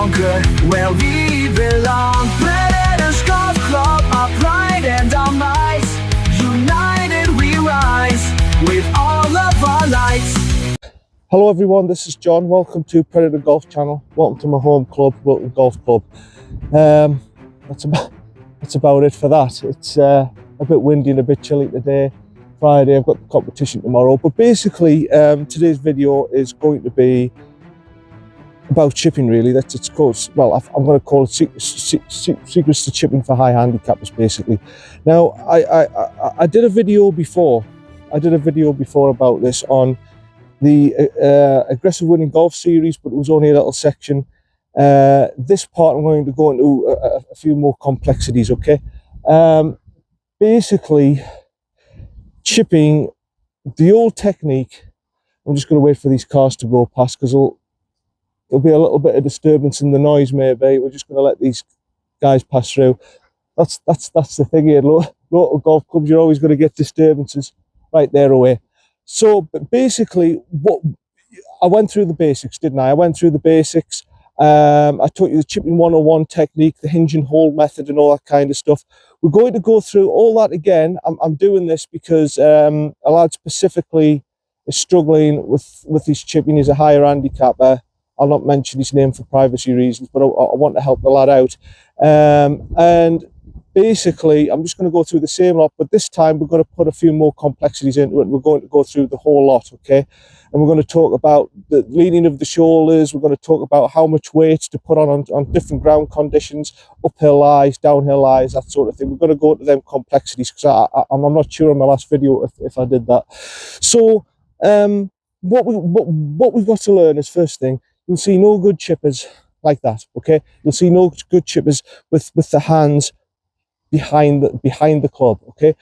conquer where we belong. Predators Golf Club, our pride and our might. United we rise with all of our lights. Hello everyone, this is John. Welcome to Predator Golf Channel. Welcome to my home club, Wilton Golf Club. That's about it for that. It's a bit windy and a bit chilly today. Friday, I've got the competition tomorrow. But basically, today's video is going to be about chipping, really. That's its called. Well, I'm going to call it secrets to chipping for high handicappers, basically. Now, I did a video before. About this on the aggressive winning golf series, but it was only a little section. This part I'm going to go into a few more complexities, okay? Basically, chipping, the old technique, I'm just going to wait for these cars to go past because there'll be a little bit of disturbance in the noise maybe. We're just going to let these guys pass through. That's the thing here, local golf clubs, you're always going to get disturbances right there away. So basically, I went through the basics, didn't I? I went through the basics. I taught you the chipping 101 technique, the hinge and hold method and all that kind of stuff. We're going to go through all that again. I'm doing this because a lad specifically is struggling with his chipping. He's a higher handicapper. I'll not mention his name for privacy reasons, but I want to help the lad out. And basically, I'm just going to go through the same lot, but this time we're going to put a few more complexities into it. We're going to go through the whole lot, okay? And we're going to talk about the leaning of the shoulders. We're going to talk about how much weight to put on different ground conditions, uphill lies, downhill lies, that sort of thing. We're going to go into them complexities because I'm not sure on my last video if I did that. So what we've got to learn is, first thing, you'll see no good chippers like that, okay? You'll see no good chippers with the hands behind the club, okay?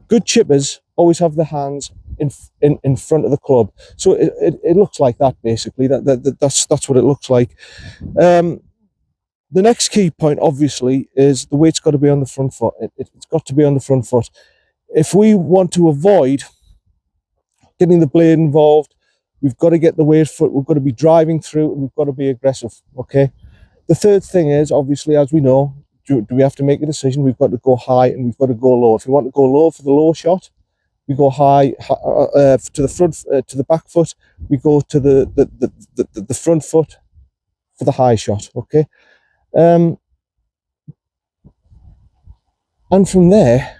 Good chippers always have the hands in front of the club, so it looks like that basically. That's what it looks like. The next key point, obviously, is the weight's got to be on the front foot. It's got to be on the front foot. If we want to avoid getting the blade involved, we've got to get the weight foot. We've got to be driving through, and we've got to be aggressive, okay? The third thing is, obviously, as we know, do we have to make a decision? We've got to go high and we've got to go low. If we want to go low for the low shot, we go high to the front, to the back foot. We go to the front foot for the high shot. Okay, and from there,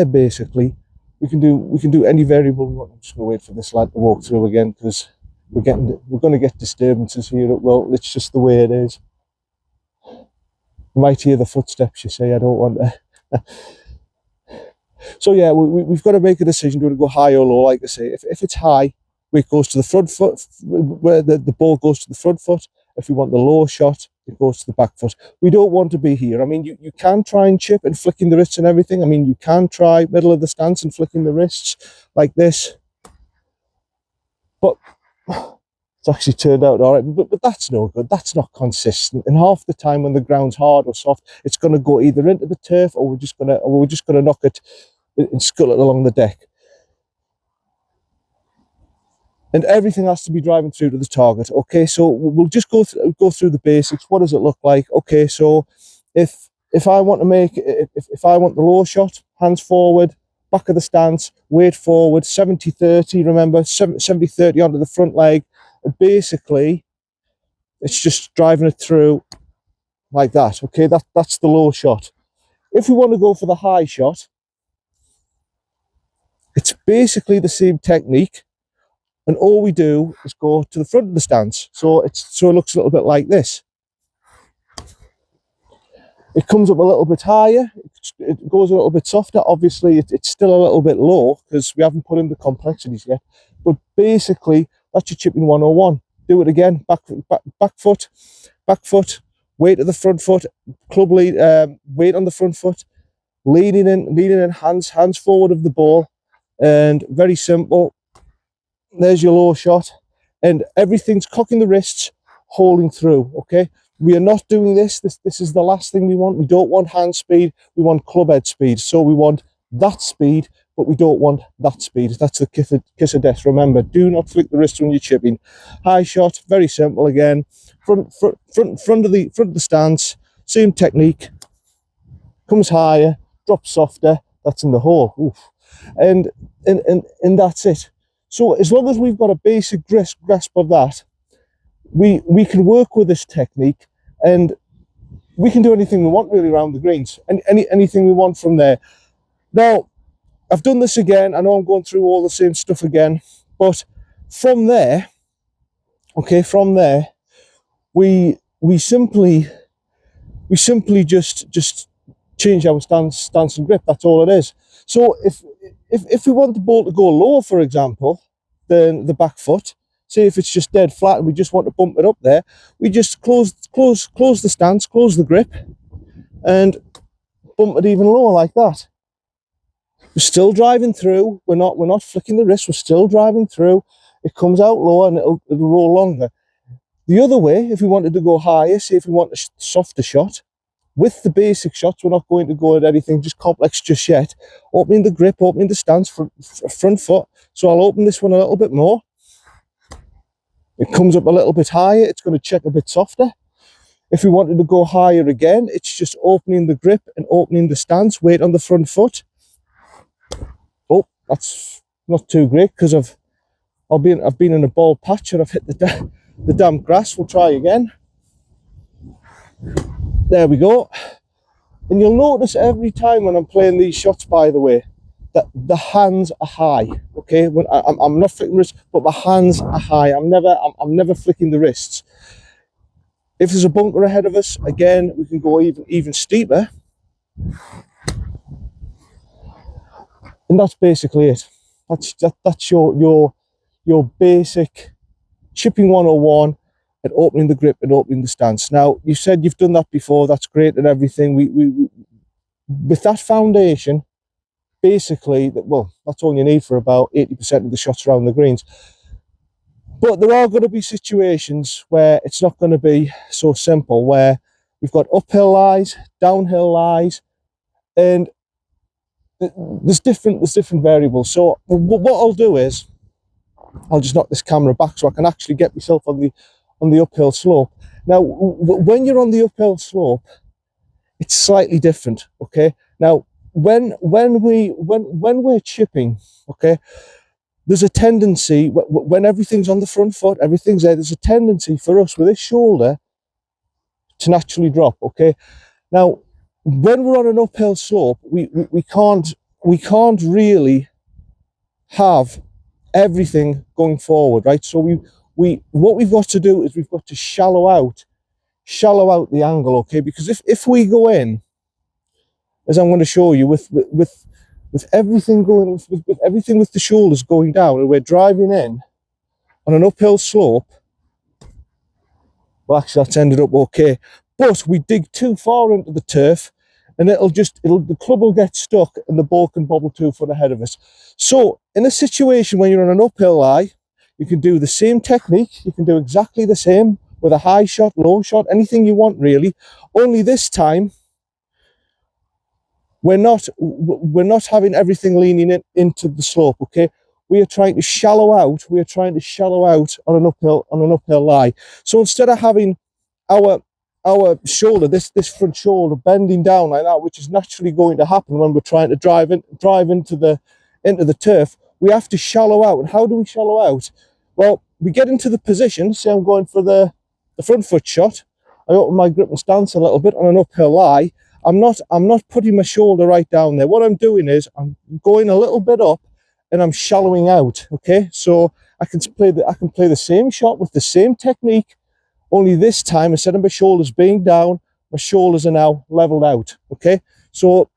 basically, we can do any variable we want. I'm just going to wait for this lad to walk through again because we're going to get disturbances here. Well, it's just the way it is. You might hear the footsteps, you say. I don't want to. So yeah, we've got to make a decision. Do we go high or low? Like I say, if it's high, it goes to the front foot, where the ball goes to the front foot. If we want the low shot, it goes to the back foot. We don't want to be here. I mean, you can try and chip and flicking the wrists and everything. I mean, you can try middle of the stance and flicking the wrists like this. But it's actually turned out all right, but that's no good. That's not consistent. And half the time when the ground's hard or soft, it's going to go either into the turf or we're just going to knock it and scull it along the deck. And everything has to be driving through to the target. Okay, so we'll just go through the basics. What does it look like? Okay, so if I want the low shot, hands forward, back of the stance, weight forward, 70-30. Remember, 70-30 onto the front leg. And basically, it's just driving it through like that, okay? That's the low shot. If we want to go for the high shot, it's basically the same technique, and all we do is go to the front of the stance. So it looks a little bit like this. It comes up a little bit higher, it goes a little bit softer. Obviously, it's still a little bit low because we haven't put in the complexities yet. But basically, that's your chipping 101. Do it again. Back foot, weight at the front foot, club lead, weight on the front foot, leaning in, hands forward of the ball, and very simple. There's your low shot, and everything's cocking the wrists, holding through. Okay, we are not doing this. This is the last thing we want. We don't want hand speed. We want club head speed. So we want that speed but we don't want that speed. That's the kiss of death. Remember, do not flick the wrist when you're chipping. High shot, very simple again. Front of the stance, same technique. Comes higher, drops softer. That's in the hole. Oof. And that's it. So as long as we've got a basic grasp of that, we can work with this technique, and we can do anything we want really around the greens, and anything we want from there. Now, I've done this again. I know I'm going through all the same stuff again, but from there, okay, from there, we simply just change our stance and grip. That's all it is. So if we want the ball to go lower, for example, than the back foot, say if it's just dead flat and we just want to bump it up there, we just close the stance, close the grip, and bump it even lower like that. We're still driving through. We're not flicking the wrist. We're still driving through. It comes out lower and it'll roll longer. The other way, if we wanted to go higher, say if we want a softer shot, with the basic shots, we're not going to go at anything just complex just yet. Opening the grip, opening the stance, front foot. So I'll open this one a little bit more. It comes up a little bit higher. It's going to check a bit softer. If we wanted to go higher again, it's just opening the grip and opening the stance. Weight on the front foot. Oh, that's not too great because I've been in a bald patch and I've hit the damp grass. We'll try again. There we go. And you'll notice every time when I'm playing these shots, by the way, that the hands are high. Okay, when I'm not flicking wrists, but my hands are high. I'm never flicking the wrists. If there's a bunker ahead of us, again, we can go even steeper. And that's basically it. That's your basic chipping 101 and opening the grip and opening the stance. Now, you said you've done that before. That's great and everything. We with that foundation, basically, that's all you need for about 80% of the shots around the greens. But there are going to be situations where it's not going to be so simple, where we've got uphill lies, downhill lies, and there's different variables. So what I'll do is I'll just knock this camera back so I can actually get myself on the uphill slope. Now, when you're on the uphill slope, it's slightly different. Okay. Now, when we're chipping, okay, there's a tendency when everything's on the front foot, everything's there. There's a tendency for us with this shoulder to naturally drop. Okay. Now, when we're on an uphill slope, we can't really have everything going forward, right? So what we've got to do is we've got to shallow out the angle, okay? Because if we go in, as I'm going to show you, with everything going, with everything with the shoulders going down, and we're driving in on an uphill slope, well, actually that's ended up okay, but we dig too far into the turf, and the club will get stuck and the ball can bobble 2 foot ahead of us. So in a situation when you're on an uphill lie, you can do the same technique. You can do exactly the same with a high shot, low shot, anything you want really. Only this time, we're not having everything leaning into the slope, okay? We are trying to shallow out. We are trying to shallow out on an uphill lie. So instead of having our shoulder, this front shoulder bending down like that, which is naturally going to happen when we're trying to drive into the turf, we have to shallow out. And how do we shallow out? Well, we get into the position. Say I'm going for the front foot shot. I open my grip and stance a little bit on an uphill lie. I'm not putting my shoulder right down there. What I'm doing is I'm going a little bit up and I'm shallowing out. Okay, so I can play the same shot with the same technique. Only this time, instead of my shoulders being down, my shoulders are now leveled out. Okay, so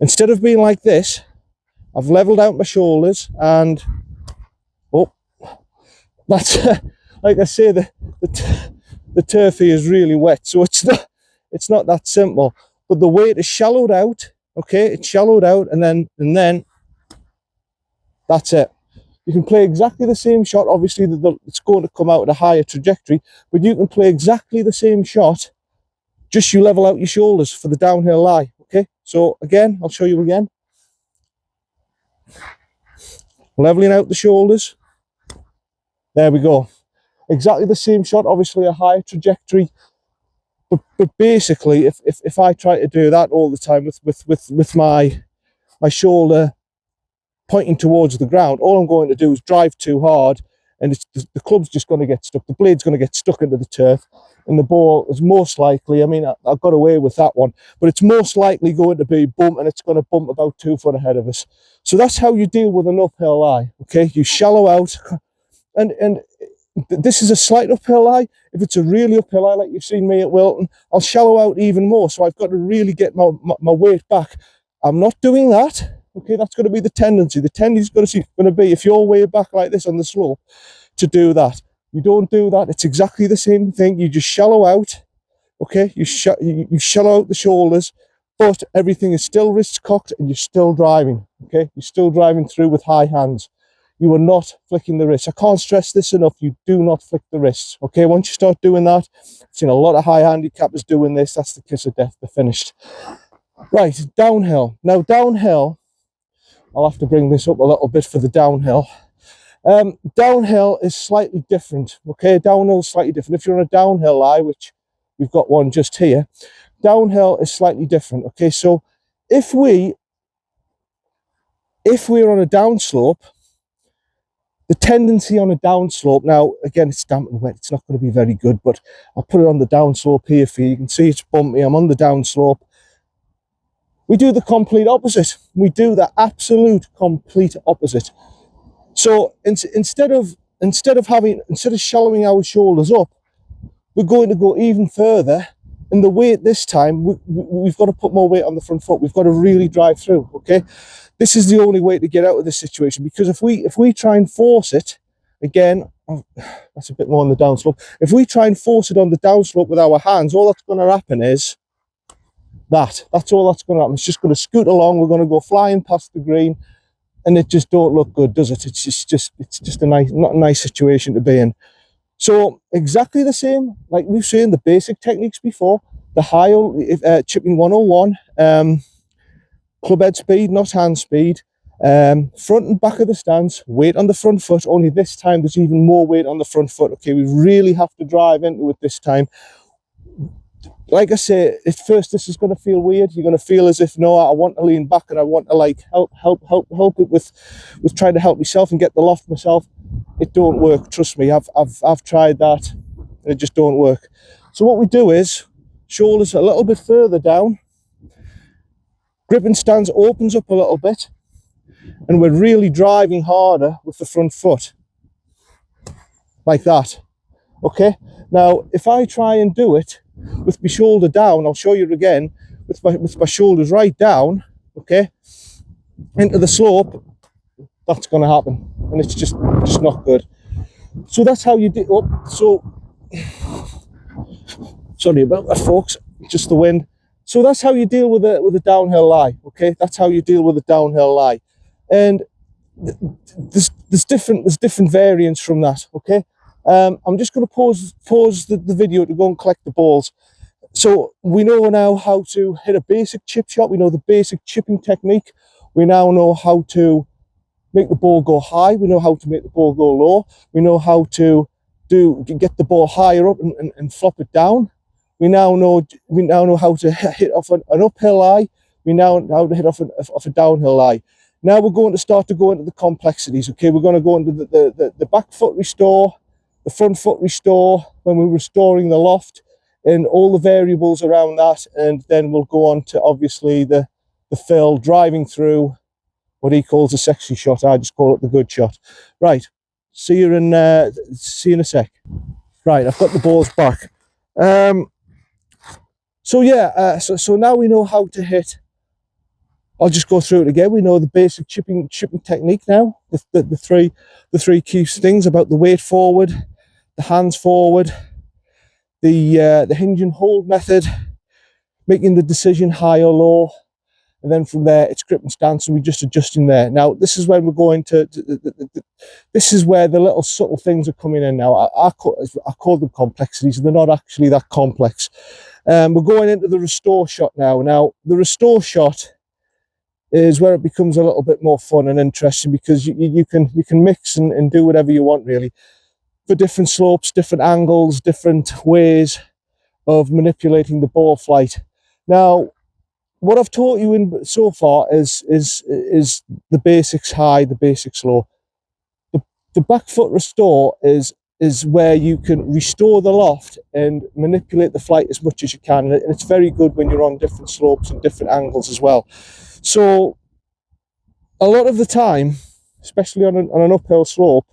instead of being like this, I've leveled out my shoulders, and that's like I say, the turf here is really wet, so it's not that simple. But the weight is shallowed out. Okay, it's shallowed out, and then that's it. You can play exactly the same shot. Obviously, it's going to come out at a higher trajectory, but you can play exactly the same shot, just you level out your shoulders for the downhill lie. Okay, so again, I'll show you again. leveling out the shoulders. There we go. Exactly the same shot, obviously a higher trajectory. But basically, if I try to do that all the time with my shoulder pointing towards the ground, all I'm going to do is drive too hard, and the club's just going to get stuck. The blade's going to get stuck into the turf, and the ball is most likely, I mean, I got away with that one, but it's most likely going to be bump, and it's going to bump about 2 foot ahead of us. So that's how you deal with an uphill lie, okay? You shallow out, and this is a slight uphill lie. If it's a really uphill lie, like you've seen me at Wilton, I'll shallow out even more, so I've got to really get my weight back. I'm not doing that. Okay, that's going to be the tendency. The tendency is going to be, if you're way back like this on the slope, to do that. You don't do that. It's exactly the same thing. You just shallow out. Okay, you shallow out the shoulders, but everything is still wrists cocked, and you're still driving. Okay, you're still driving through with high hands. You are not flicking the wrists. I can't stress this enough. You do not flick the wrists. Okay, once you start doing that, I've seen a lot of high handicappers doing this. That's the kiss of death. They're finished. Right, downhill. Now, downhill, I'll have to bring this up a little bit for the downhill. Downhill is slightly different, okay? Downhill is slightly different. If you're on a downhill lie, which we've got one just here, downhill is slightly different, okay? So if we're on a downslope, the tendency on a downslope, now again, it's damp and wet, it's not going to be very good, but I'll put it on the downslope here for you. You can see it's bumpy. I'm on the downslope. We do the complete opposite. We do the absolute complete opposite. So instead of shallowing our shoulders up, we're going to go even further. And the weight this time, we've got to put more weight on the front foot. We've got to really drive through. Okay, this is the only way to get out of this situation, because if we try and force it, again, that's a bit more on the downslope. If we try and force it on the downslope with our hands, all that's going to happen is that's all that's going to happen. It's just going to scoot along. We're going to go flying past the green, and it just don't look good, does it? It's just not a nice situation to be in. So exactly the same, like we've seen the basic techniques before. The high chipping 101, club head speed, not hand speed. Front and back of the stance, weight on the front foot. Only this time there's even more weight on the front foot. Okay, we really have to drive into it this time. Like I say, at first this is going to feel weird. You're going to feel as if, no, I want to lean back and I want to like help it with trying to help myself and get the loft myself. It don't work. Trust me, I've tried that and it just don't work. So what we do is shoulders a little bit further down, grip and stance opens up a little bit, and we're really driving harder with the front foot like that. Okay, now if I try and do it with my shoulder down, I'll show you again, with my shoulders right down, okay, into the slope, that's going to happen, and it's just not good. So that's how you do. Oh, so sorry about that, folks, just the wind. So that's how you deal with a downhill lie. Okay, that's how you deal with a downhill lie, and there's different variants from that. Okay. I'm just going to pause the video to go and collect the balls. So we know now how to hit a basic chip shot. We know the basic chipping technique. We now know how to make the ball go high. We know how to make the ball go low. We know how to get the ball higher up and flop it down. We now know how to hit off an uphill lie. We now know how to hit off a downhill lie. Now we're going to start to go into the complexities. Okay, we're going to go into the back foot restore, the front foot restore, when we're restoring the loft, and all the variables around that. And then we'll go on to obviously the Phil driving through what he calls a sexy shot. I just call it the good shot. Right, see you in a sec. Right, I've got the balls back. So yeah, so now we know how to hit. I'll just go through it again. We know the basic chipping technique now. The three key things about the weight forward, the hands forward, the hinge and hold method, making the decision high or low, and then from there it's grip and stance, and we're just adjusting there. Now this is when we're going to this is where the little subtle things are coming in now. I call them complexities, and they're not actually that complex. We're going into the restore shot now. Now the restore shot is where it becomes a little bit more fun and interesting, because you can mix and do whatever you want really, for different slopes, different angles, different ways of manipulating the ball flight. Now, what I've taught you in so far is the basics high, the basics low. The back foot restore is where you can restore the loft and manipulate the flight as much as you can, and it's very good when you're on different slopes and different angles as well. So a lot of the time, especially on an uphill slope,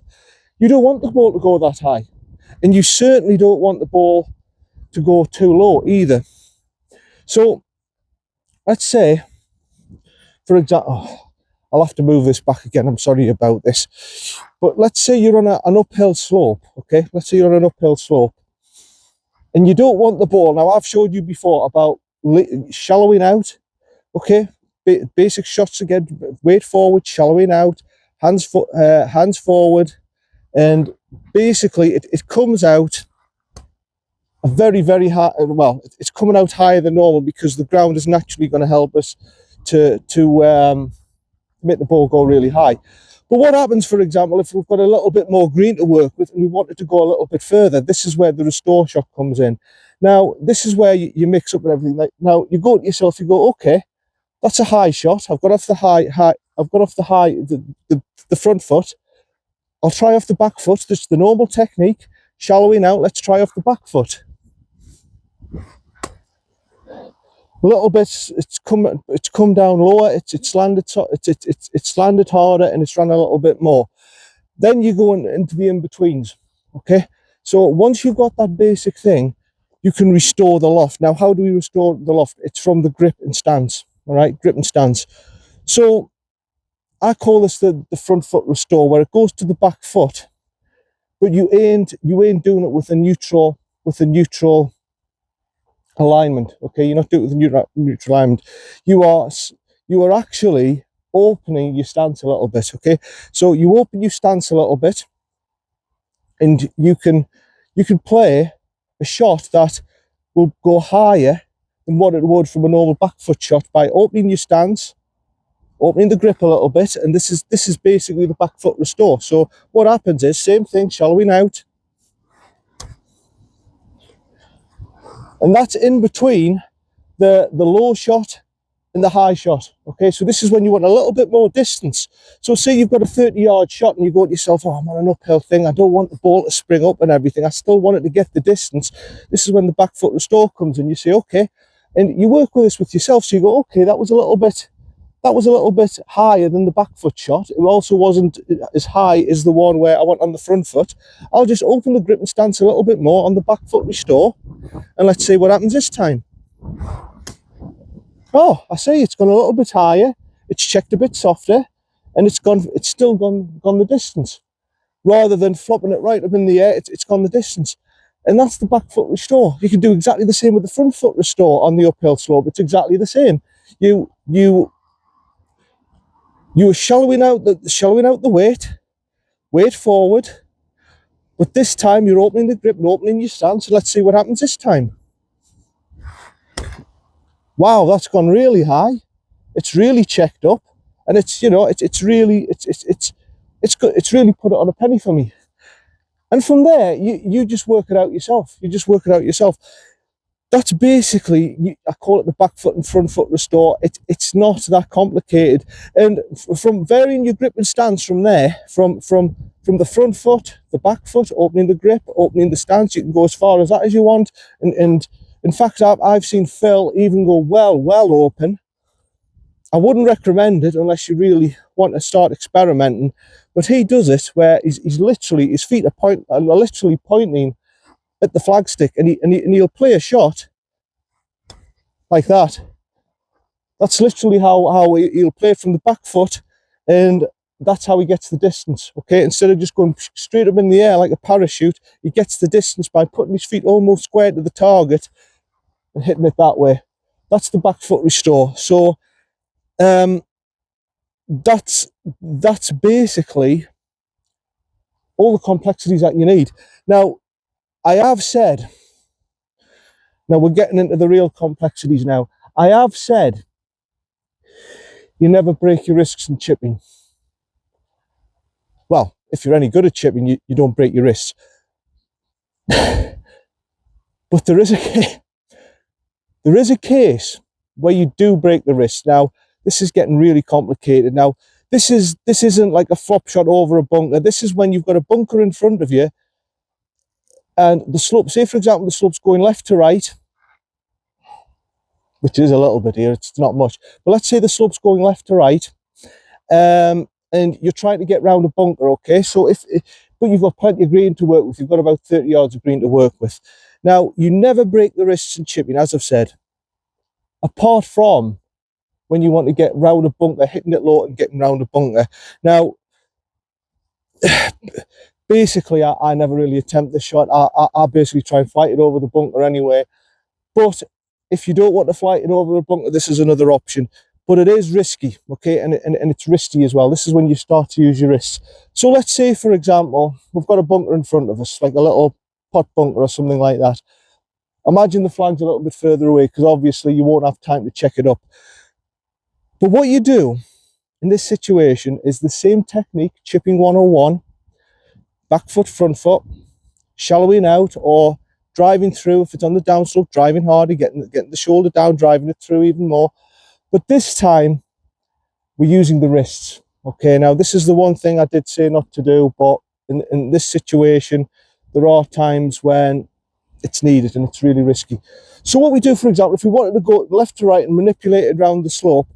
you don't want the ball to go that high, and you certainly don't want the ball to go too low either. So let's say, for example, I'll have to move this back again, I'm sorry about this, but let's say you're on an uphill slope, okay? Let's say you're on an uphill slope, and you don't want the ball. Now, I've showed you before about shallowing out, okay? Basic shots again, weight forward, shallowing out, hands forward, and basically it comes out a very, very high, well, it's coming out higher than normal because the ground is naturally going to help us to make the ball go really high. But what happens, for example, if we've got a little bit more green to work with and we want it to go a little bit further, this is where the restore shot comes in. Now, this is where you mix up and everything. Like, now, you go to yourself, you go, okay, that's a high shot. I've got off the the front foot. I'll try off the back foot. This is the normal technique. Shallowing out, let's try off the back foot. A little bit, it's come down lower, it's landed harder, and it's run a little bit more. Then you go into the in-betweens, okay? So once you've got that basic thing, you can restore the loft. Now, how do we restore the loft? It's from the grip and stance, all right? Grip and stance. So I call this the front foot restore, where it goes to the back foot, but you ain't doing it with a neutral alignment, okay? You're not doing it with a neutral alignment. You are actually opening your stance a little bit, okay? So you open your stance a little bit, and you can play a shot that will go higher than what it would from a normal back foot shot by opening your stance, opening the grip a little bit, and this is basically the back foot restore. So what happens is, same thing, shallowing out, and that's in between the low shot and the high shot, okay? So this is when you want a little bit more distance. So say you've got a 30-yard shot and you go to yourself, oh, I'm on an uphill thing, I don't want the ball to spring up and everything, I still want it to get the distance. This is when the back foot restore comes in. You say, okay, and you work with this with yourself. So you go, okay, that was a little bit higher than the back foot shot. It also wasn't as high as the one where I went on the front foot. I'll just open the grip and stance a little bit more on the back foot restore, and let's see what happens this time. Oh, I say it's gone a little bit higher, it's checked a bit softer, and it's still gone the distance. Rather than flopping it right up in the air, it's gone the distance. And that's the back foot restore. You can do exactly the same with the front foot restore on the uphill slope. It's exactly the same. You are shallowing out the weight forward, but this time you're opening the grip and opening your stance. Let's see what happens this time. Wow, that's gone really high. It's really checked up, and it's really put it on a penny for me. And from there, you just work it out yourself. That's basically, I call it the back foot and front foot restore. It's not that complicated. And from varying your grip and stance from there, from the front foot, the back foot, opening the grip, opening the stance, you can go as far as that as you want. And in fact, I've seen Phil even go well open. I wouldn't recommend it unless you really want to start experimenting. But he does it where he's literally, his feet are literally pointing at the flagstick, and he'll play a shot like that. That's literally how he'll play from the back foot, and that's how he gets the distance, okay? Instead of just going straight up in the air like a parachute, he gets the distance by putting his feet almost square to the target and hitting it that way. That's the back foot restore. So that's basically all the complexities that you need. Now, I have said, now we're getting into the real complexities now. I have said, you never break your wrists in chipping. Well, if you're any good at chipping, you don't break your wrists. But there is a case where you do break the wrist. Now, this is getting really complicated. Now, this isn't like a flop shot over a bunker. This is when you've got a bunker in front of you, and the slope, say for example, the slope's going left to right, which is a little bit here, it's not much. But let's say the slope's going left to right, and you're trying to get round a bunker, okay? So but you've got plenty of green to work with. You've got about 30 yards of green to work with. Now, you never break the wrists in chipping, as I've said, apart from when you want to get round a bunker, hitting it low and getting round a bunker. Now, basically, I never really attempt this shot. I basically try and flight it over the bunker anyway. But if you don't want to flight it over the bunker, this is another option. But it is risky, okay? And it's risky as well. This is when you start to use your wrists. So let's say, for example, we've got a bunker in front of us, like a little pot bunker or something like that. Imagine the flag's a little bit further away, because obviously you won't have time to check it up. But what you do in this situation is the same technique, chipping 101, back foot, front foot, shallowing out or driving through. If it's on the downslope, driving harder, getting the shoulder down, driving it through even more. But this time, we're using the wrists. Okay, now this is the one thing I did say not to do, but in this situation, there are times when it's needed and it's really risky. So what we do, for example, if we wanted to go left to right and manipulate it around the slope,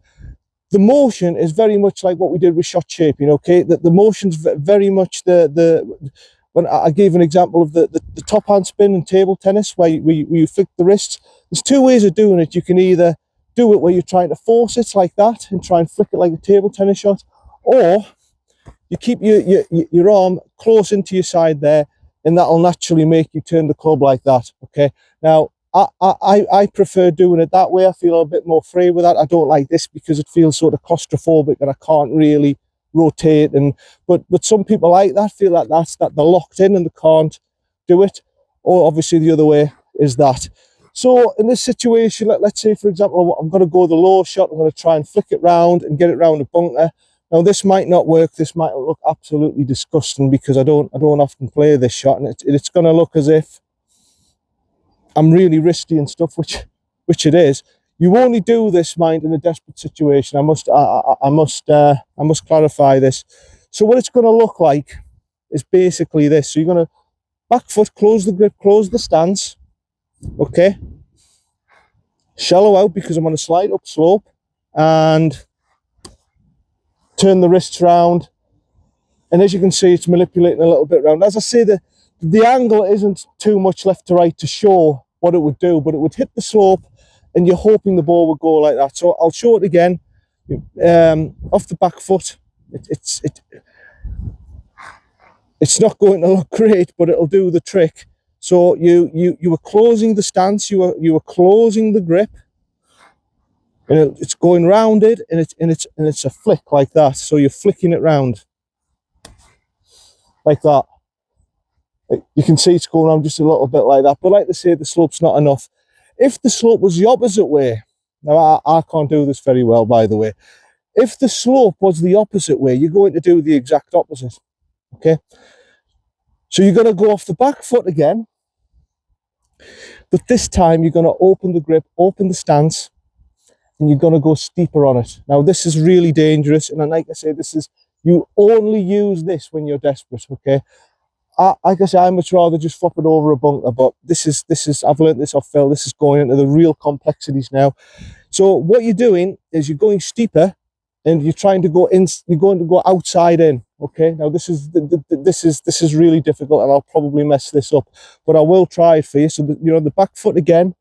the motion is very much like what we did with shot shaping, okay? That the motion's very much when I gave an example of the top hand spin in table tennis, where you flick the wrists. There's two ways of doing it. You can either do it where you're trying to force it like that and try and flick it like a table tennis shot, or you keep your arm close into your side there, and that'll naturally make you turn the club like that, okay? Now, I prefer doing it that way. I feel a bit more free with that. I don't like this because it feels sort of claustrophobic and I can't really rotate. But some people like that, feel like that they're locked in and they can't do it. Or obviously the other way is that. So in this situation, let's say, for example, I'm going to go the low shot. I'm going to try and flick it round and get it round a bunker. Now, this might not work. This might look absolutely disgusting because I don't often play this shot, and it's going to look as if I'm really risky and stuff, which it is. You only do this, mind, in a desperate situation. I must clarify this. So what it's going to look like is basically this. So you're going to back foot, close the grip, close the stance. Okay, shallow out because I'm on a slight up slope, and turn the wrists round. And as you can see, it's manipulating a little bit round. As I say, the angle isn't too much left to right to show what it would do, but it would hit the slope, and you're hoping the ball would go like that. So I'll show it again. Off the back foot, it's not going to look great, but it'll do the trick. So you were closing the stance, you were closing the grip, and it's going rounded, and it's a flick like that. So you're flicking it round like that. You can see it's going around just a little bit like that. But like I say, the slope's not enough. If the slope was the opposite way, now I can't do this very well, by the way. If the slope was the opposite way, you're going to do the exact opposite. Okay, so you're going to go off the back foot again. But this time you're going to open the grip, open the stance, and you're going to go steeper on it. Now this is really dangerous, and like I say, you only use this when you're desperate, okay? Like I say, I much rather just flop it over a bunker, but this is I've learned this off Phil. This is going into the real complexities now. So what you're doing is you're going steeper, and you're trying to go in. You're going to go outside in. Okay. Now this is really difficult, and I'll probably mess this up, but I will try it for you. So you're on the back foot again.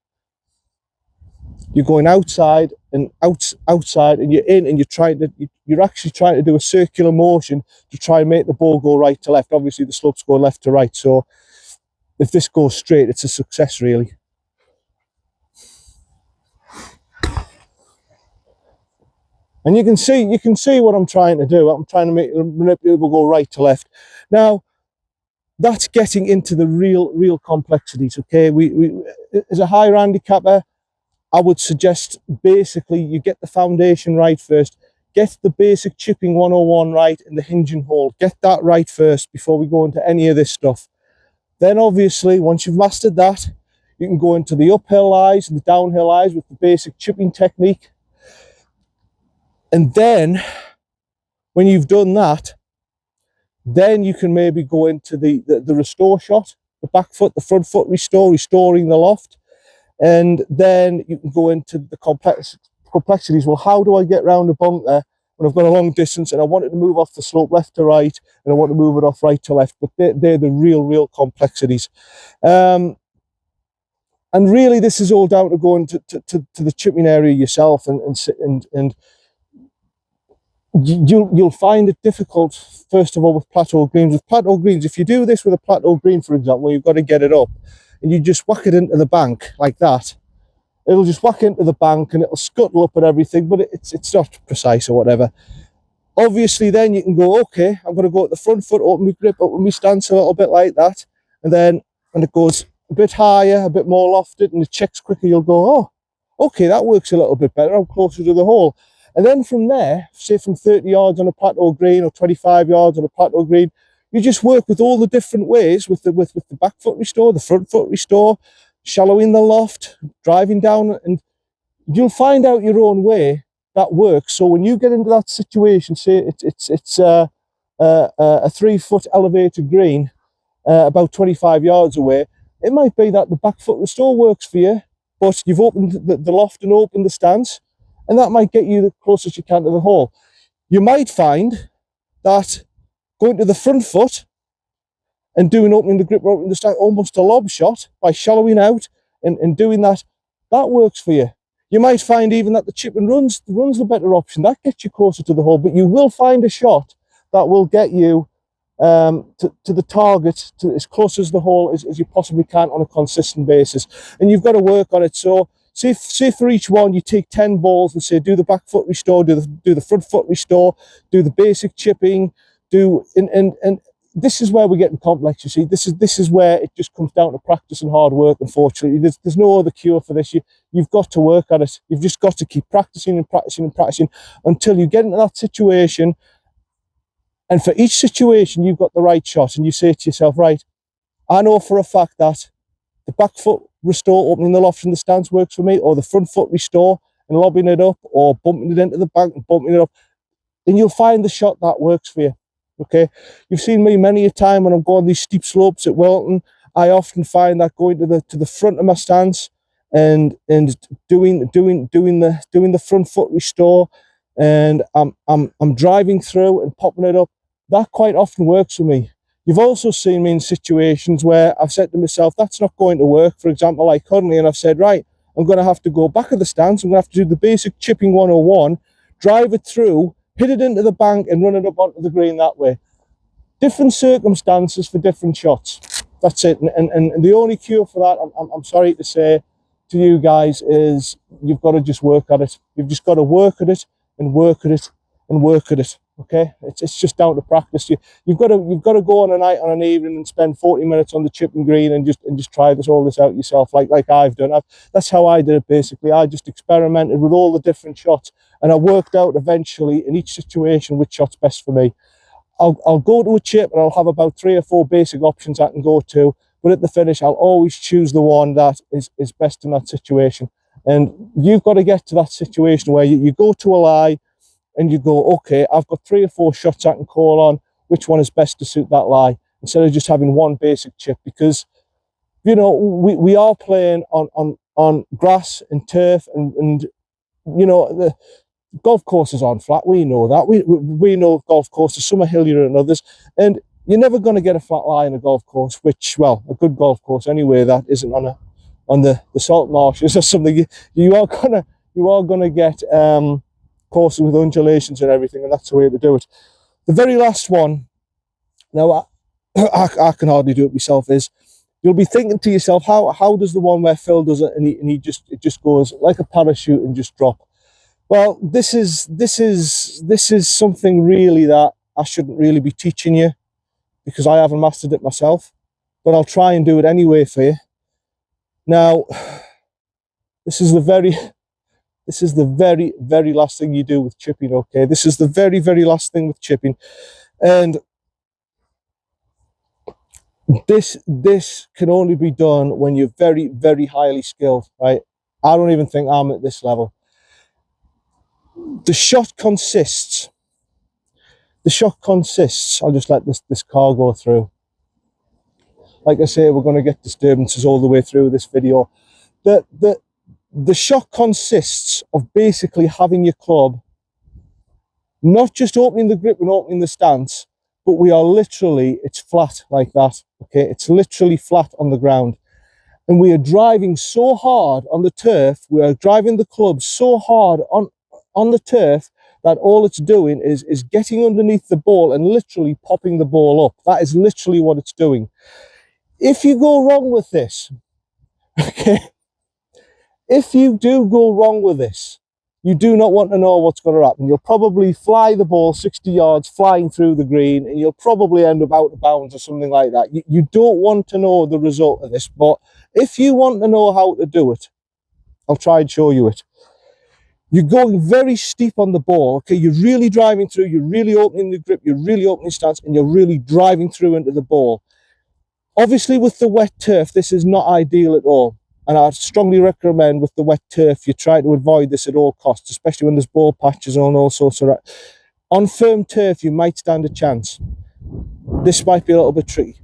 You're going outside and outside, and you're in, and you're actually trying to do a circular motion to try and make the ball go right to left. Obviously, the slope's going left to right. So if this goes straight, it's a success, really. And you can see what I'm trying to do. I'm trying to manipulate the ball go right to left. Now, that's getting into the real complexities. Okay, we as a higher handicapper, I would suggest basically you get the foundation right first. get the basic chipping 101 right in the hinge and hold. Get that right first before we go into any of this stuff. Then obviously, once you've mastered that, you can go into the uphill lies and the downhill lies with the basic chipping technique. And then, when you've done that, then you can maybe go into the restore shot, the back foot, the front foot restore, restoring the loft. And then you can go into the complexities. Well, how do I get round a bunker when I've got a long distance and I want it to move off the slope left to right and I want to move it off right to left? But they're the real complexities. And really, this is all down to going to the chipping area yourself, and you'll find it difficult, first of all, with plateau greens. With plateau greens, if you do this with a plateau green, for example, you've got to get it up, and you just whack it into the bank like that. It'll just whack into the bank and it'll scuttle up and everything, but it's not precise or whatever. Obviously, then you can go, okay, I'm going to go at the front foot, open my grip, open my stance a little bit like that, and then when it goes a bit higher, a bit more lofted, and it checks quicker, you'll go, oh, okay, that works a little bit better. I'm closer to the hole. And then from there, say from 30 yards on a plateau green or 25 yards on a plateau green, you just work with all the different ways with the back foot restore, the front foot restore, shallowing the loft, driving down, and you'll find out your own way that works. So when you get into that situation, say it's a 3-foot elevated green about 25 yards away, it might be that the back foot restore works for you, but you've opened the loft and opened the stance, and that might get you the closest you can to the hole. You might find that going to the front foot and opening the grip, opening the stance, almost a lob shot by shallowing out and doing that, that works for you. You might find even that the chip and run's the better option. That gets you closer to the hole, but you will find a shot that will get you to the target, to as close as the hole as you possibly can on a consistent basis. And you've got to work on it. So say for each one you take 10 balls and say do the back foot restore, do the front foot restore, do the basic chipping, and this is where we're getting complex. You see, this is where it just comes down to practice and hard work. Unfortunately, there's no other cure for this. You've got to work at it. You've just got to keep practicing and practicing and practicing until you get into that situation. And for each situation, you've got the right shot, and you say to yourself, right, I know for a fact that the back foot restore, opening the loft from the stance, works for me, or the front foot restore and lobbing it up, or bumping it into the bank and bumping it up. And you'll find the shot that works for you. Okay, you've seen me many a time when I'm going these steep slopes at Wilton. I often find that going to the front of my stance and doing the front foot restore, and I'm driving through and popping it up. That quite often works for me. You've also seen me in situations where I've said to myself, that's not going to work. For example, like currently, and I've said, right, I'm going to have to go back of the stance. I'm going to have to do the basic chipping 101, drive it through, hit it into the bank and run it up onto the green that way. Different circumstances for different shots. That's it. And the only cure for that, I'm sorry to say to you guys, is you've got to just work at it. You've just got to work at it and work at it and work at it. Okay, it's just down to practice. You've got to go on a night, on an evening, and spend 40 minutes on the chipping green and just try all this out yourself, like I've done. That's how I did it basically. I just experimented with all the different shots, and I worked out eventually in each situation which shot's best for me. I'll go to a chip and I'll have about 3 or 4 basic options I can go to, but at the finish I'll always choose the one that is best in that situation. And you've got to get to that situation where you go to a lie and you go, okay, I've got 3 or 4 shots I can call on. Which one is best to suit that lie? Instead of just having one basic chip, because, you know, we are playing on grass and turf, and you know, the golf courses aren't flat. We know that. We know golf courses, some are hillier than others, and you're never going to get a flat lie in a golf course, which, well, a good golf course anyway, that isn't on the salt marshes or something. You are gonna get courses with undulations and everything, and that's the way to do it. The very last one, now I can hardly do it myself, is you'll be thinking to yourself, how does the one where Phil does it and it just goes like a parachute and just drop? Well, this is something really that I shouldn't really be teaching you, because I haven't mastered it myself, but I'll try and do it anyway for you. Now, this is the This is the very, very last thing you do with chipping, okay? This is the very, very last thing with chipping. And this can only be done when you're very, very highly skilled, right? I don't even think I'm at this level. The shot consists, I'll just let this car go through. Like I say, we're going to get disturbances all the way through this video. The shot consists of basically having your club not just opening the grip and opening the stance, but we are literally, it's flat like that, okay? It's literally flat on the ground. And we are driving so hard on the turf, we are driving the club so hard on the turf that all it's doing is getting underneath the ball and literally popping the ball up. That is literally what it's doing. If you go wrong with this, okay, if you do go wrong with this, you do not want to know what's going to happen. You'll probably fly the ball 60 yards flying through the green, and you'll probably end up out of bounds or something like that. You don't want to know the result of this, but if you want to know how to do it, I'll try and show you it. You're going very steep on the ball, okay? You're really driving through, you're really opening the grip, you're really opening stance, and you're really driving through into the ball. Obviously, with the wet turf, this is not ideal at all. And I strongly recommend with the wet turf, you try to avoid this at all costs, especially when there's ball patches on all sorts of... On firm turf, you might stand a chance. This might be a little bit tricky.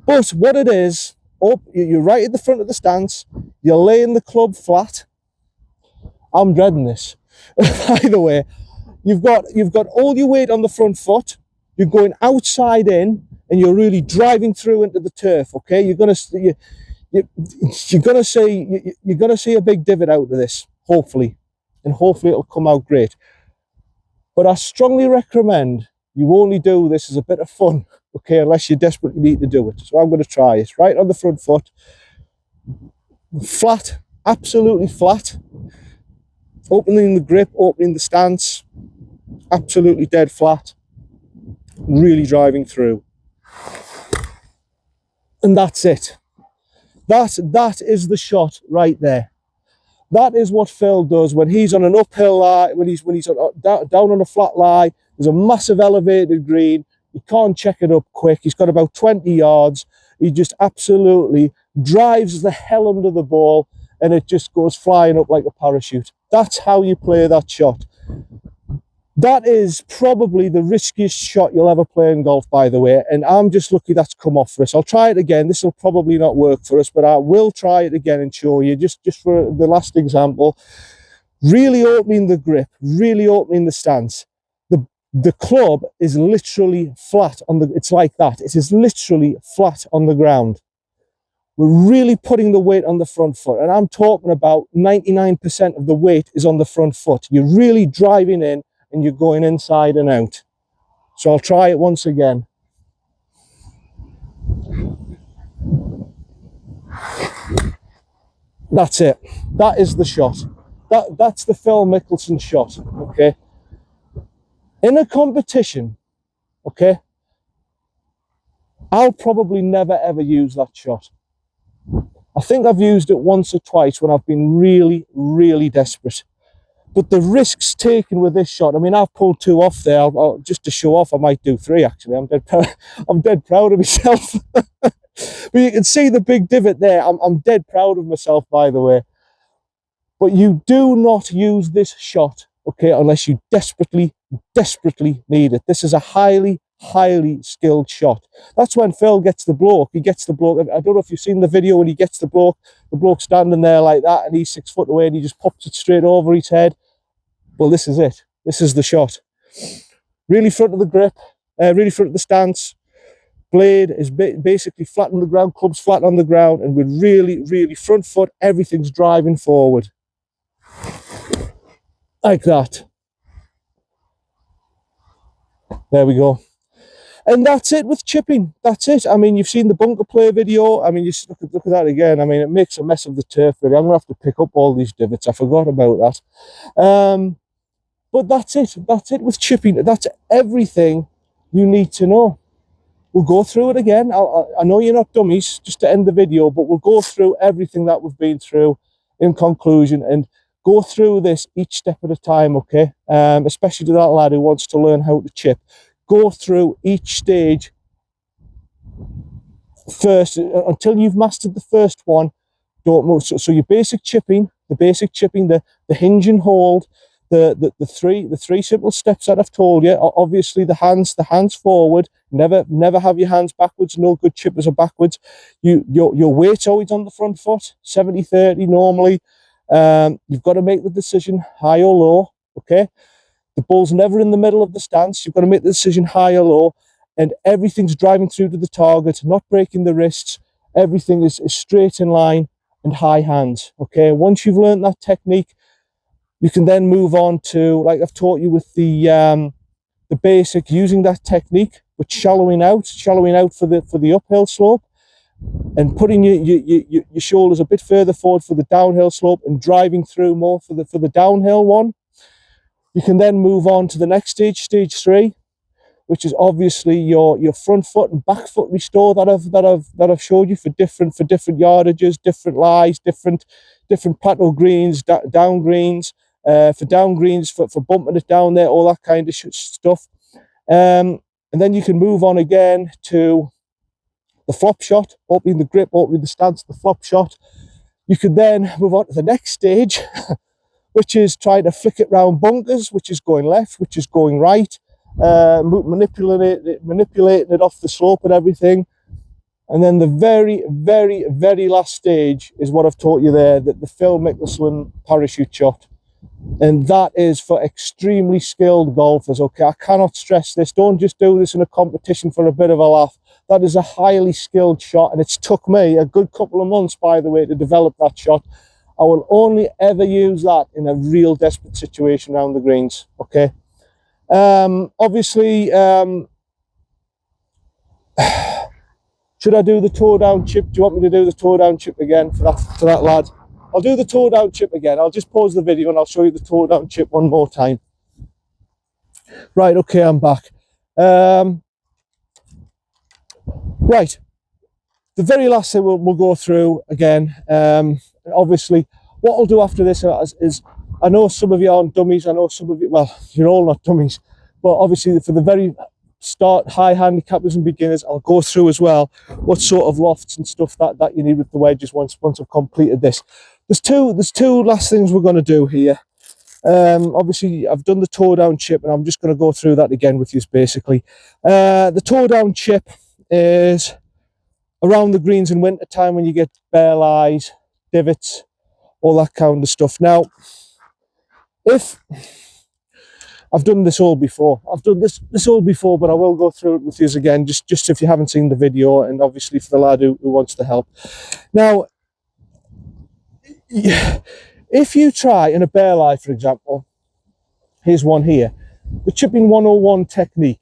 But what it is, you're right at the front of the stance, you're laying the club flat. I'm dreading this. Either way, you've got all your weight on the front foot, you're going outside in, and you're really driving through into the turf, okay? You're going to see a big divot out of this, hopefully, and hopefully it'll come out great. But I strongly recommend you only do this as a bit of fun, okay, unless you desperately need to do it. So I'm going to try it right on the front foot, flat, absolutely flat, opening the grip, opening the stance, absolutely dead flat, really driving through, and that's it. That is the shot right there. That is what Phil does when he's on an uphill lie, when he's down on a flat lie. There's a massive elevated green. He can't check it up quick. He's got about 20 yards. He just absolutely drives the hell under the ball, and it just goes flying up like a parachute. That's how you play that shot. That is probably the riskiest shot you'll ever play in golf, by the way, and I'm just lucky that's come off for us. I'll try it again. This will probably not work for us, but I will try it again and show you, just for the last example. Really opening the grip, really opening the stance. The club is literally flat on the, it's like that. It is literally flat on the ground. We're really putting the weight on the front foot, and I'm talking about 99% of the weight is on the front foot. You're really driving in, and you're going inside and out. So I'll try it once again. That's it. That is the shot. That's the Phil Mickelson shot, okay? In a competition, okay, I'll probably never ever use that shot. I think I've used it once or twice when I've been really, really desperate. But the risks taken with this shot, I mean, I've pulled 2 off there. Just to show off, I might do 3, actually. I'm dead proud of myself. But you can see the big divot there. I'm dead proud of myself, by the way. But you do not use this shot, okay, unless you desperately, desperately need it. This is a highly, highly skilled shot. That's when Phil gets the bloke. He gets the bloke. I don't know if you've seen the video when he gets the bloke standing there like that, and he's 6 foot away, and he just pops it straight over his head. Well, this is it. This is the shot. Really front of the grip, really front of the stance. Blade is basically flat on the ground, club's flat on the ground, and we're really, really front foot, everything's driving forward. Like that. There we go. And that's it with chipping. That's it. I mean, you've seen the bunker play video. I mean, you look at that again. I mean, it makes a mess of the turf, really. I'm going to have to pick up all these divots. I forgot about that. But that's it. That's it with chipping. That's everything you need to know. We'll go through it again. I know you're not dummies, just to end the video, but we'll go through everything that we've been through in conclusion. And Go through this each step at a time, okay? Especially to that lad who wants to learn how to chip. Go through each stage first until you've mastered the first one. Don't move. So your basic chipping, the hinge and hold, the three simple steps that I've told you. Obviously the hands forward. Never have your hands backwards. No good chippers are backwards. Your weight's always on the front foot, 70-30 normally. You've got to make the decision high or low, okay? The ball's never in the middle of the stance. You've got to make the decision high or low, and everything's driving through to the target, not breaking the wrists. Everything is straight in line and high hands, okay? Once you've learned that technique, you can then move on to, like I've taught you with the basic, using that technique, but shallowing out for the uphill slope, and putting your shoulders a bit further forward for the downhill slope, and driving through more for the downhill one. You can then move on to the next stage, stage 3, which is obviously your front foot and back foot restore that I've showed you for different yardages, different lies, different plateau greens, down greens, for down greens, for bumping it down there, all that kind of stuff. And then you can move on again to the flop shot, opening the grip, opening the stance, the flop shot. You can then move on to the next stage, which is trying to flick it round bunkers, which is going left, which is going right, manipulating it off the slope and everything. And then the very last stage is what I've taught you there, the Phil Mickeslkn parachute shot. And that is for extremely skilled golfers, okay? I cannot stress this. Don't just do this in a competition for a bit of a laugh. That is a highly skilled shot, and it's took me a good couple of months, by the way, to develop that shot. I will only ever use that in a real desperate situation around the greens, okay? Obviously, should I do the toe down chip? Do you want me to do the toe down chip again for that lad? I'll do the toe down chip again. I'll just pause the video and I'll show you the toe down chip one more time. Right, okay, I'm back. Right, the very last thing we'll go through again. Obviously, what I'll do after this is I know some of you aren't dummies. I know some of you, well, you're all not dummies, but obviously for the very start, high handicappers and beginners, I'll go through as well what sort of lofts and stuff that you need with the wedges once I've completed this. There's two last things we're going to do here. Obviously I've done the toe down chip, and I'm just going to go through that again with you basically. The toe down chip is around the greens in winter time when you get bare lies, divots, all that kind of stuff. Now, if I've done this all before, but I will go through it with you again, just if you haven't seen the video, and obviously for the lad who wants the help. Now, if you try in a bare lie, for example, here's one here, the chipping 101 technique.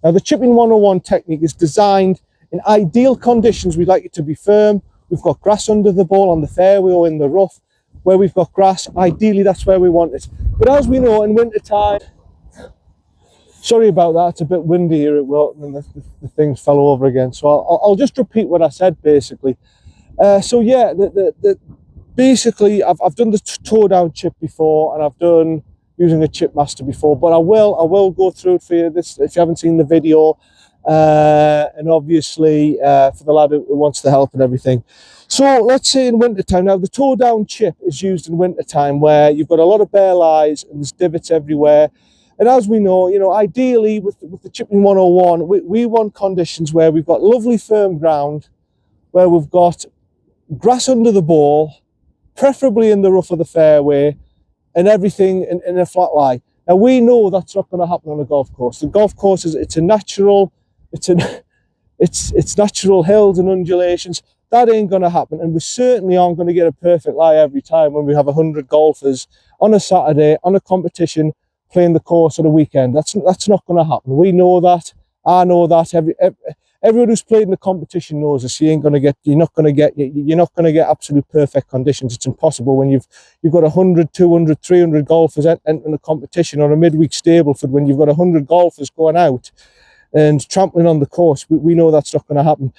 Now, the chipping 101 technique is designed in ideal conditions. We'd like it to be firm. We've got grass under the ball on the fairway or in the rough. Where we've got grass, ideally that's where we want it. But as we know, in winter time, sorry about that, it's a bit windy here at Wilton and the things fell over again. So I'll just repeat what I said basically. So yeah, basically I've done the toe down chip before, and I've done using a chip master before, but I will go through it for you this if you haven't seen the video, and obviously for the lad who wants the help and everything. So let's say in winter time. Now, the toe down chip is used in winter time where you've got a lot of bare lies and there's divots everywhere. And as we know, you know, ideally with the chipping 101, we want conditions where we've got lovely firm ground, where we've got grass under the ball, preferably in the rough of the fairway, and everything in a flat lie. Now, we know that's not going to happen on a golf course. The golf course it's natural hills and undulations. That ain't going to happen, and we certainly aren't going to get a perfect lie every time when we have 100 golfers on a Saturday on a competition playing the course on a weekend. That's not going to happen. We know that. I know that. Everyone who's played in the competition knows this. You're not going to get absolute perfect conditions. It's impossible when you've got 100, 200, 300 golfers entering a competition on a midweek Stableford. When you've got 100 golfers going out and trampling on the course, we know that's not going to happen.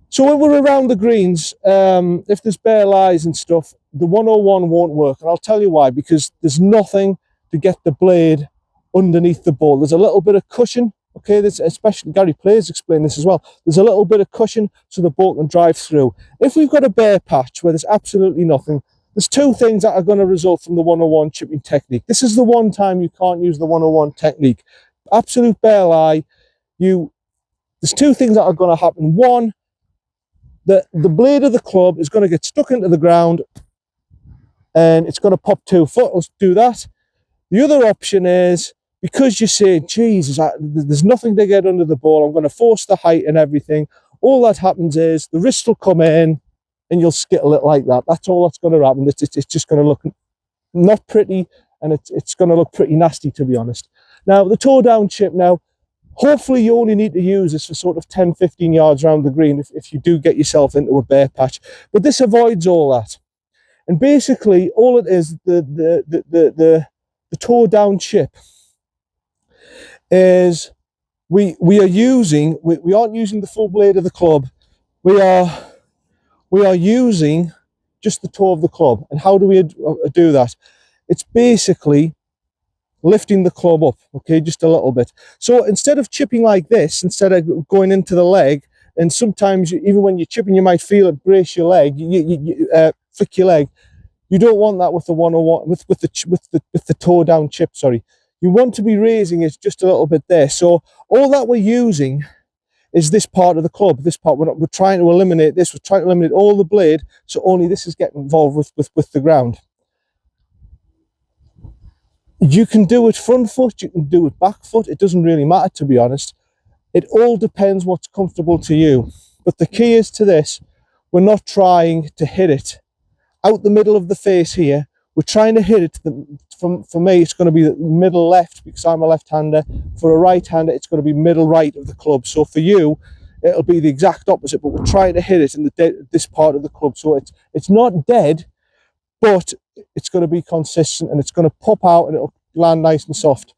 So when we're around the greens, if there's bare lies and stuff, the 101 won't work, and I'll tell you why. Because there's nothing to get the blade underneath the ball. There's a little bit of cushion, okay, this, especially Gary Players explained this as well. There's a little bit of cushion so the ball can drive through. If we've got a bare patch where there's absolutely nothing, there's two things that are going to result from the 101 chipping technique. This is the one time you can't use the 101 technique. Absolute bare lie. There's two things that are going to happen. One, the blade of the club is going to get stuck into the ground and it's going to pop 2 foot. Let's do that. The other option is, because you say, Jesus, there's nothing to get under the ball, I'm going to force the height and everything. All that happens is the wrist will come in and you'll skittle it like that. That's all that's going to happen. It's just going to look not pretty, and it's going to look pretty nasty, to be honest. Now, the toe down chip now, hopefully you only need to use this for sort of 10, 15 yards around the green if you do get yourself into a bare patch. But this avoids all that. And basically, all it is, the toe down chip is we aren't using the full blade of the club. We are using just the toe of the club. And how do we do that? It's basically lifting the club up, okay, just a little bit. So instead of chipping like this, instead of going into the leg, and sometimes even when you're chipping, you might feel it brace your leg, flick your leg. You don't want that with the 101, with the toe down chip. Sorry, you want to be raising it just a little bit there. So all that we're using is this part of the club. This part, we're trying to eliminate this. We're trying to eliminate all the blade, so only this is getting involved with the ground. You can do it front foot, you can do it back foot. It doesn't really matter, to be honest. It all depends what's comfortable to you. But the key is to this: we're not trying to hit it out the middle of the face here. We're trying to hit it for me, it's going to be the middle left, because I'm a left-hander. For a right-hander, it's going to be middle right of the club. So for you, it'll be the exact opposite, but we're trying to hit it in this part of the club. So it's not dead, but it's going to be consistent, and it's going to pop out, and it'll land nice and soft.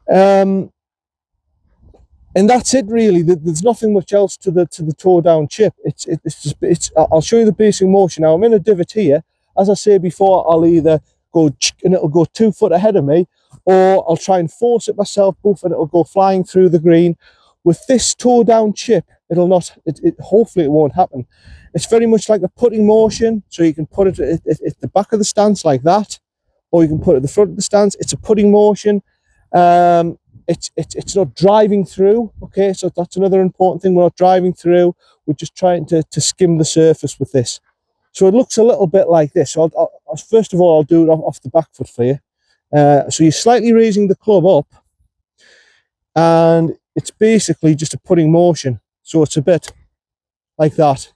And that's it, really. There's nothing much else to the toe down chip. I'll show you the basic motion. Now I'm in a divot here. As I say before, I'll either go and it'll go 2 foot ahead of me, or I'll try and force it myself, both, and it'll go flying through the green. With this toe down chip, hopefully it won't happen. It's very much like a putting motion, so you can put it at the back of the stance like that, or you can put it at the front of the stance. It's a putting motion. It's not driving through, okay, so that's another important thing. We're not driving through, we're just trying to skim the surface with this. So it looks a little bit like this. So first of all, I'll do it off the back foot for you. So you're slightly raising the club up, and it's basically just a putting motion. So it's a bit like that.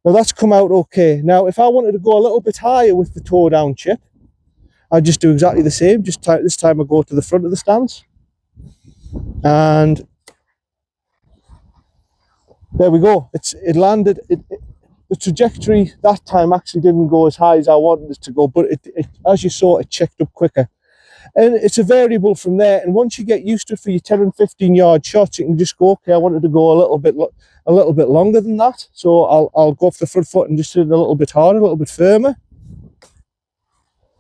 Now that's come out okay. Now if I wanted to go a little bit higher with the toe down chip, I'd just do exactly the same. Just this time I go to the front of the stance, and there we go. It landed. The trajectory that time actually didn't go as high as I wanted it to go, but as you saw, it checked up quicker. And it's a variable from there. And once you get used to it for your 10 and 15 yard shots, you can just go, okay, I wanted to go a little bit longer than that. So I'll go off the front foot and just hit it a little bit harder, a little bit firmer.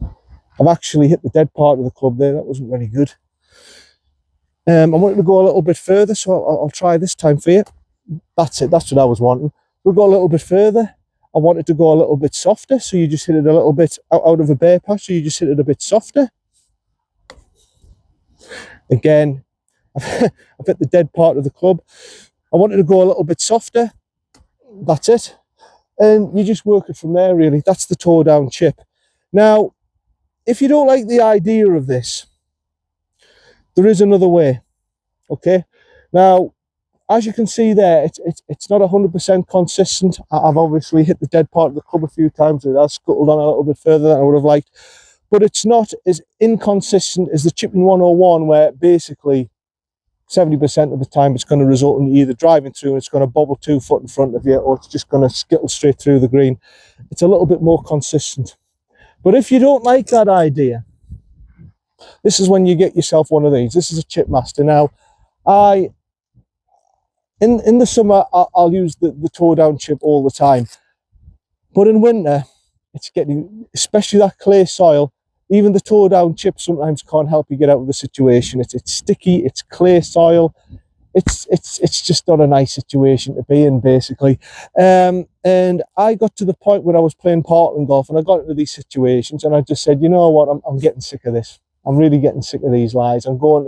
I've actually hit the dead part of the club there. That wasn't very good. I wanted to go a little bit further, so I'll try this time for you. That's it. That's what I was wanting. We'll go a little bit further. I wanted to go a little bit softer, so you just hit it a little bit out of a bare patch, so you just hit it a bit softer. Again, I've hit the dead part of the club. I wanted to go a little bit softer. That's it. And you just work it from there, really. That's the toe down chip. Now, if you don't like the idea of this, there is another way, okay? Now, as you can see there, it's not 100% consistent. I've obviously hit the dead part of the club a few times, and I've scuttled on a little bit further than I would have liked. But it's not as inconsistent as the chipping 101, where basically 70% of the time it's going to result in you either driving through and it's going to bobble 2 foot in front of you, or it's just going to skittle straight through the green. It's a little bit more consistent. But if you don't like that idea, this is when you get yourself one of these. This is a Chip Master. Now, in the summer, I'll use the toe down chip all the time. But in winter, it's getting, especially that clay soil, even the toe down chip sometimes can't help you get out of the situation. It's sticky, it's clay soil. It's just not a nice situation to be in, basically. And I got to the point where I was playing Portland golf, and I got into these situations, and I just said, you know what, I'm getting sick of this. I'm really getting sick of these lies. I'm going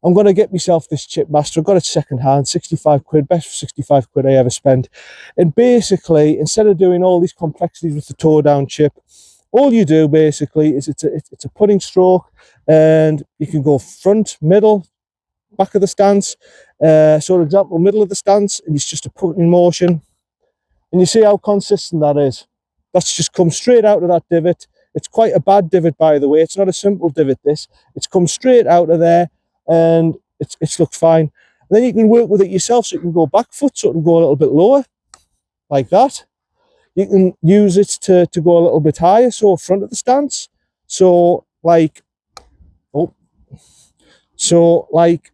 to get myself this chip master. I got it second hand, 65 quid, best 65 quid I ever spent. And basically, instead of doing all these complexities with the toe down chip, all you do basically is it's a putting stroke, and you can go front, middle, back of the stance. So for example, middle of the stance, and it's just a putting motion. And you see how consistent that is. That's just come straight out of that divot. It's quite a bad divot, by the way. It's not a simple divot, this. It's come straight out of there, and it's looked fine. And then you can work with it yourself, so you can go back foot, so it can go a little bit lower, like that. You can use it to go a little bit higher, so front of the stance. So like, oh, so like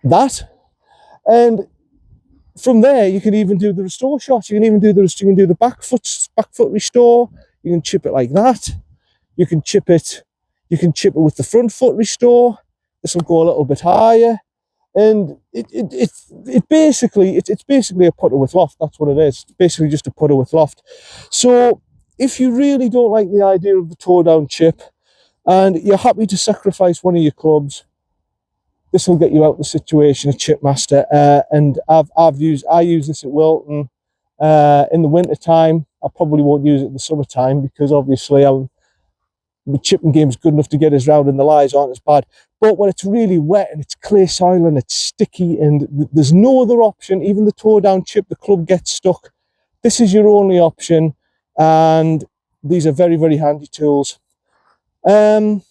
that. And from there, you can even do the restore shots. You can even do the back foot restore. You can chip it like that. You can chip it with the front foot restore. This will go a little bit higher. And it's basically a putter with loft. That's what it is. It's basically just a putter with loft. So if you really don't like the idea of the toe down chip, and you're happy to sacrifice one of your clubs, this will get you out of the situation, a chip master. And I use this at Wilton in the winter time. I probably won't use it in the summertime, because obviously the chipping game is good enough to get us round, and the lies aren't as bad. But when it's really wet and it's clay soil and it's sticky and there's no other option, even the toe down chip, the club gets stuck, this is your only option. And these are very, very handy tools. And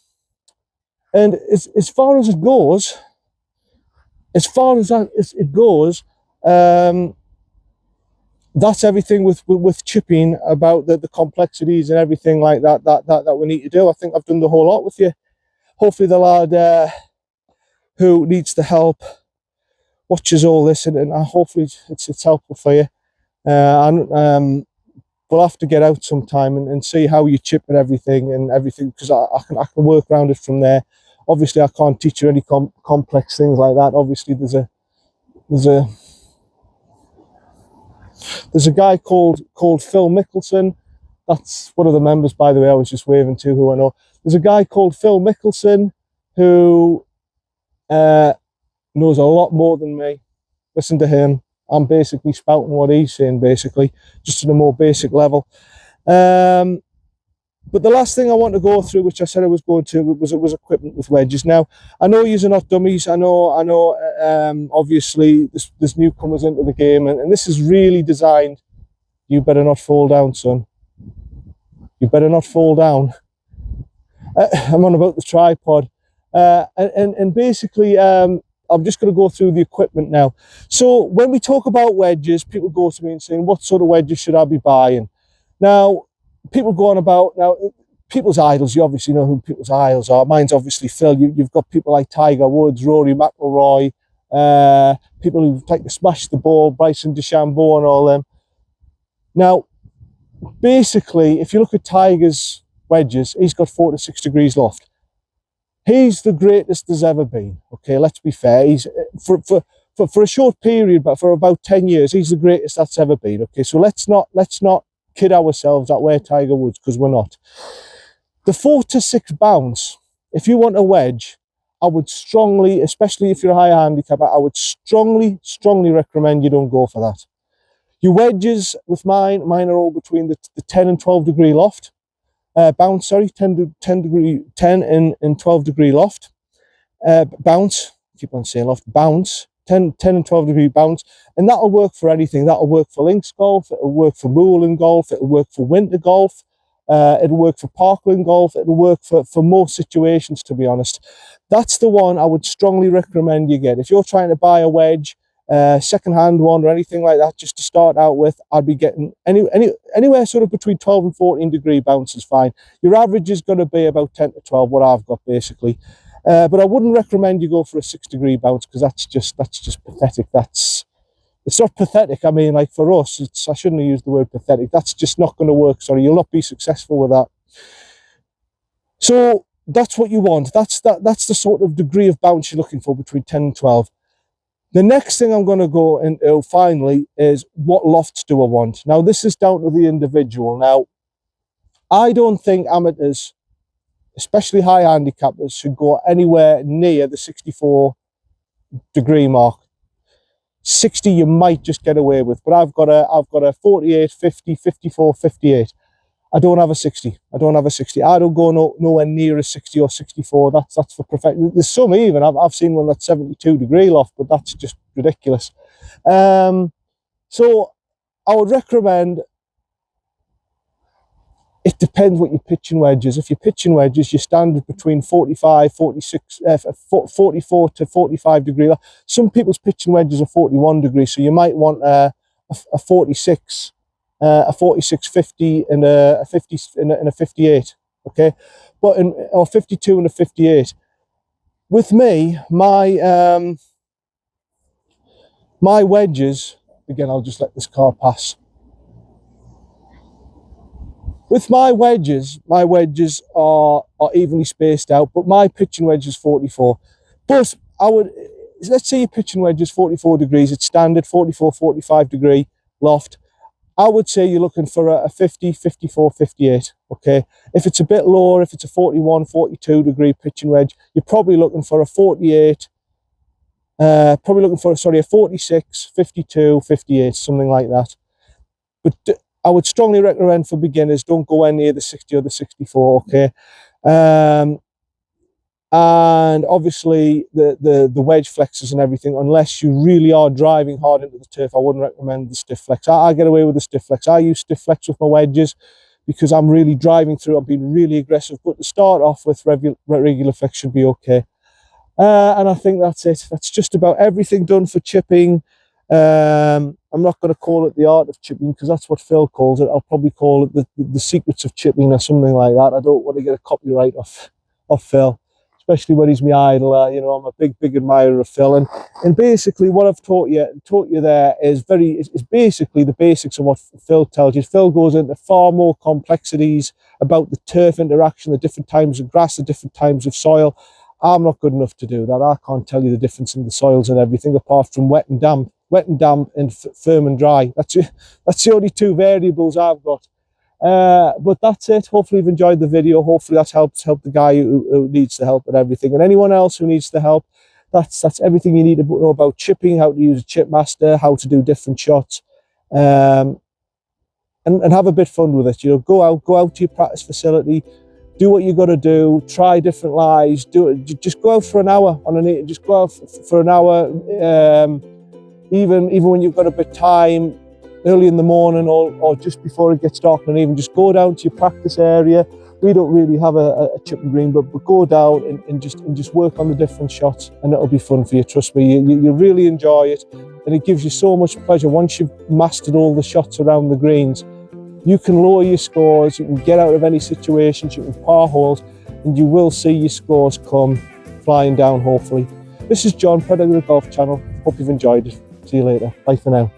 as far as it goes, that's everything with chipping, about the complexities and everything like that we need to do. I think I've done the whole lot with you. Hopefully the lad who needs the help watches all this, and hopefully it's helpful for you. And we'll have to get out sometime and see how you chip and everything, because I can work around it from there. Obviously I can't teach you any complex things like that. Obviously there's a guy called Phil Mickelson. That's one of the members, by the way, I was just waving to, who I know. There's a guy called Phil Mickelson who knows a lot more than me. Listen to him. I'm basically spouting what he's saying, basically, just at a more basic level. But the last thing I want to go through, which I said I was going to, was equipment with wedges. Now, I know you're not dummies. I know. Obviously, there's newcomers into the game, and this is really designed. You better not fall down, son. You better not fall down. I'm on about the tripod, and basically, I'm just going to go through the equipment now. So when we talk about wedges, people go to me and saying, "What sort of wedges should I be buying?" Now, people go on about people's idols. You obviously know who people's idols are. Mine's obviously Phil. You've got people like Tiger Woods, Rory McIlroy, people who like to smash the ball, Bryson DeChambeau, and all them. Now, basically, if you look at Tiger's wedges, he's got 4 to 6 degrees loft. He's the greatest there's ever been. Okay, let's be fair. He's for a short period, but for about 10 years, he's the greatest that's ever been. Okay, so let's not kid ourselves that we're Tiger Woods, because we're not. The 4 to 6 bounce, if you want a wedge, I would strongly, especially if you're a higher handicapper, I would strongly recommend you don't go for that. Your wedges with mine are all between the 10 and 12 degree loft. Bounce, sorry, 10 and 12 degree loft. Bounce, keep on saying loft, bounce, 10 and 12 degree bounce. And that'll work for anything. That'll work for links golf, it'll work for Moorland golf, it'll work for winter golf, it'll work for parkland golf, it'll work for most situations, to be honest. That's the one I would strongly recommend you get. If you're trying to buy a wedge, second-hand one or anything like that, just to start out with, I'd be getting anywhere sort of between 12 and 14 degree bounce is fine. Your average is going to be about 10 to 12, what I've got basically. But I wouldn't recommend you go for a 6 degree bounce, because that's just pathetic. That's it's not pathetic. I mean, like for us, I shouldn't have used the word pathetic. That's just not going to work. Sorry, you'll not be successful with that. So that's what you want. That's the sort of degree of bounce you're looking for, between 10 and 12. The next thing I'm going to go into finally is, what lofts do I want? Now, this is down to the individual. Now, I don't think amateurs, especially high handicappers, should go anywhere near the 64 degree mark. 60 you might just get away with, but I've got a 48, 50, 54, 58. I don't have a 60. I don't go nowhere near a 60 or 64. That's for perfect. There's some even. I've seen one that's 72 degree loft, but that's just ridiculous. So I would recommend, it depends what your pitching wedge is. If you're pitching wedges, your standard between 45, 46, 44 to 45 degree. Some people's pitching wedges are 41 degrees, so you might want a 46, a 46-50 and a 50 and a 58. Okay, but or 52 and a 58. With me, my wedges, again, I'll just let this car pass. With my wedges are evenly spaced out, but my pitching wedge is 44. But let's say your pitching wedge is 44 degrees, it's standard 44, 45 degree loft. I would say you're looking for a 50, 54, 58, okay? If it's a bit lower, if it's a 41, 42 degree pitching wedge, you're probably looking for a 48, a 46, 52, 58, something like that. But I would strongly recommend for beginners, don't go anywhere near the 60 or the 64, okay? And obviously the wedge flexes and everything, unless you really are driving hard into the turf, I wouldn't recommend the stiff flex. I get away with the stiff flex. I use stiff flex with my wedges because I'm really driving through, I'm being really aggressive, but to start off with, regular flex should be okay. And I think that's it. That's just about everything done for chipping. I'm not going to call it the art of chipping because that's what Phil calls it. I'll probably call it the secrets of chipping or something like that. I don't want to get a copyright off Phil, especially when he's my idol. You know, I'm a big admirer of Phil, and basically what I've taught you there is basically the basics of what Phil tells you. Phil goes into far more complexities about the turf interaction, the different types of grass, the different types of soil. I'm not good enough to do that. I can't tell you the difference in the soils and everything, apart from wet and damp and firm and dry. That's the only two variables I've got. But that's it. Hopefully you've enjoyed the video. Hopefully that's helped the guy who needs the help and everything, and anyone else who needs the help. That's everything you need to know about chipping, how to use a chip master, how to do different shots, and have a bit of fun with it. You know, go out to your practice facility, do what you got to do, try different lies, do it. Just go out for an hour just go out for an hour, even when you've got a bit of time, early in the morning or just before it gets dark, and even just go down to your practice area. We don't really have a chipping green, but go down and just work on the different shots, and it'll be fun for you. Trust me, you really enjoy it, and it gives you so much pleasure. Once you've mastered all the shots around the greens, you can lower your scores, you can get out of any situations, you can par holes, and you will see your scores come flying down, hopefully. This is John, Predator Golf Channel. Hope you've enjoyed it. See you later. Bye for now.